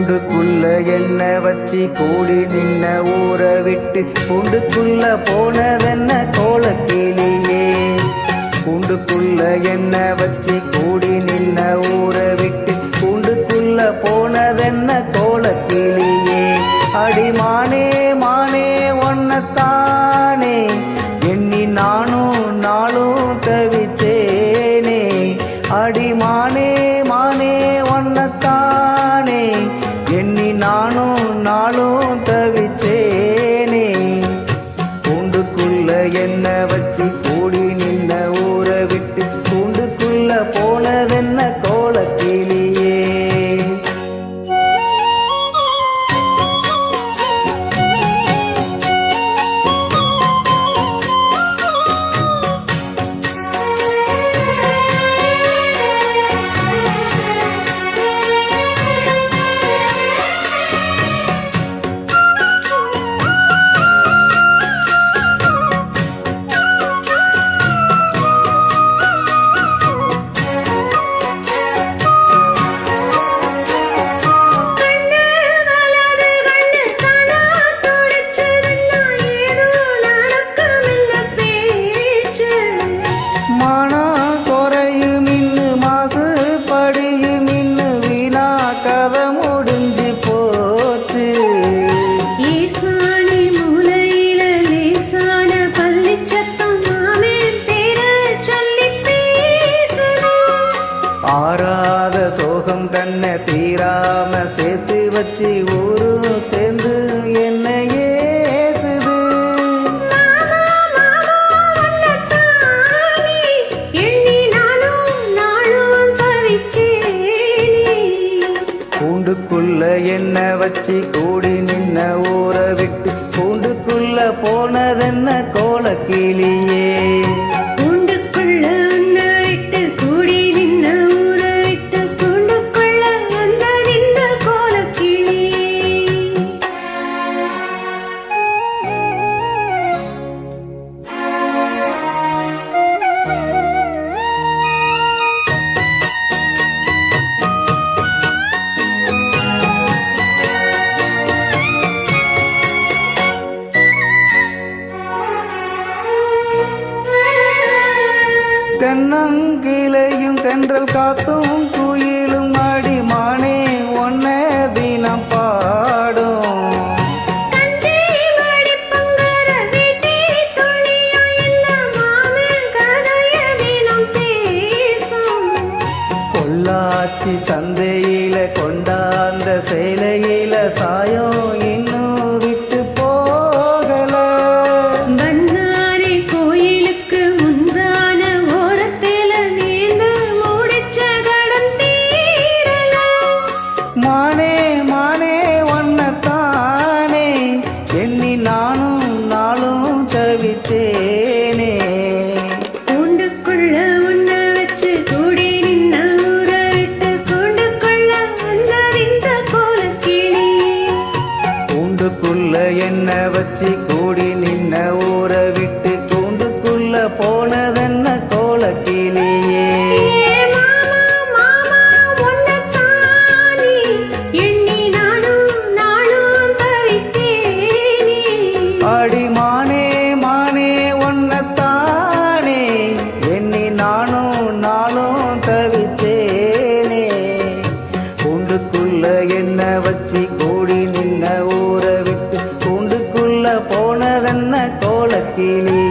கூண்டுக்குள்ள என்ன வச்சு கூடி நின்ன ஊற விட்டு கூண்டுக்குள்ள போனதென்ன கோலக்கிளியே. கூண்டுக்குள்ள என்ன வச்சு கூடி நின்ன ஊற விட்டு கூண்டுக்குள்ள போனதென்ன கோலக்கிளியே. அடிமானே மானே ஒன்னத்தானே எண்ணி நானும் நாளும் தவிச்சேனே. அடிமானே மானே ஒன்னத்தானே எண்ணி நானும் நாளும் தவிச்சேனே. கூண்டுக்குள்ள என்ன வச்சு கூடி நின்ன ஊற விட்டு கூண்டுக்குள்ள போனதென்ன கோலக்கிளியே. ஆறாத சோகம் கண்ண தீராம சேர்த்து வச்சு ஊரும் சேர்ந்து என்ன ஏசுது. கூண்டுக்குள்ள என்ன வச்சு கூடி நின்ன ஊற விட்டு கூண்டுக்குள்ள போனதென்ன கோலக்கிளியே. தென்னங்கிளையும் தென்றல் காத்தும் குயிலும் அடிமானே ஒன்ன தினம் பாடும். பொள்ளாச்சி சந்தையில கொண்டாந்த சேலையில சாயம் இன்னும் விட்டு போகல. மானே மானே ஒன்னத்தானே எண்ணி நானும் நாளும் தவிச்சேனே. கூண்டுக்குள்ள உன்ன வச்சு கூடி நின்ன ஊற விட்டு கூண்டுக்குள்ள வந்தறிந்த கோலக்கிளி. கூண்டுக்குள்ள என்ன வச்சு கூடி நின்ன ஊற விட்டு கூண்டுக்குள்ள போனதென்ன கோலக்கிளியே. அடிமானே மானே ஒன்னத்தானே எண்ணி நானும் நாளும் தவிச்சேனே. கூண்டுக்குள்ள என்ன வச்சு கூடி நின்ன ஊற விட்டு கூண்டுக்குள்ள போனதென்ன கோலக்கிளி.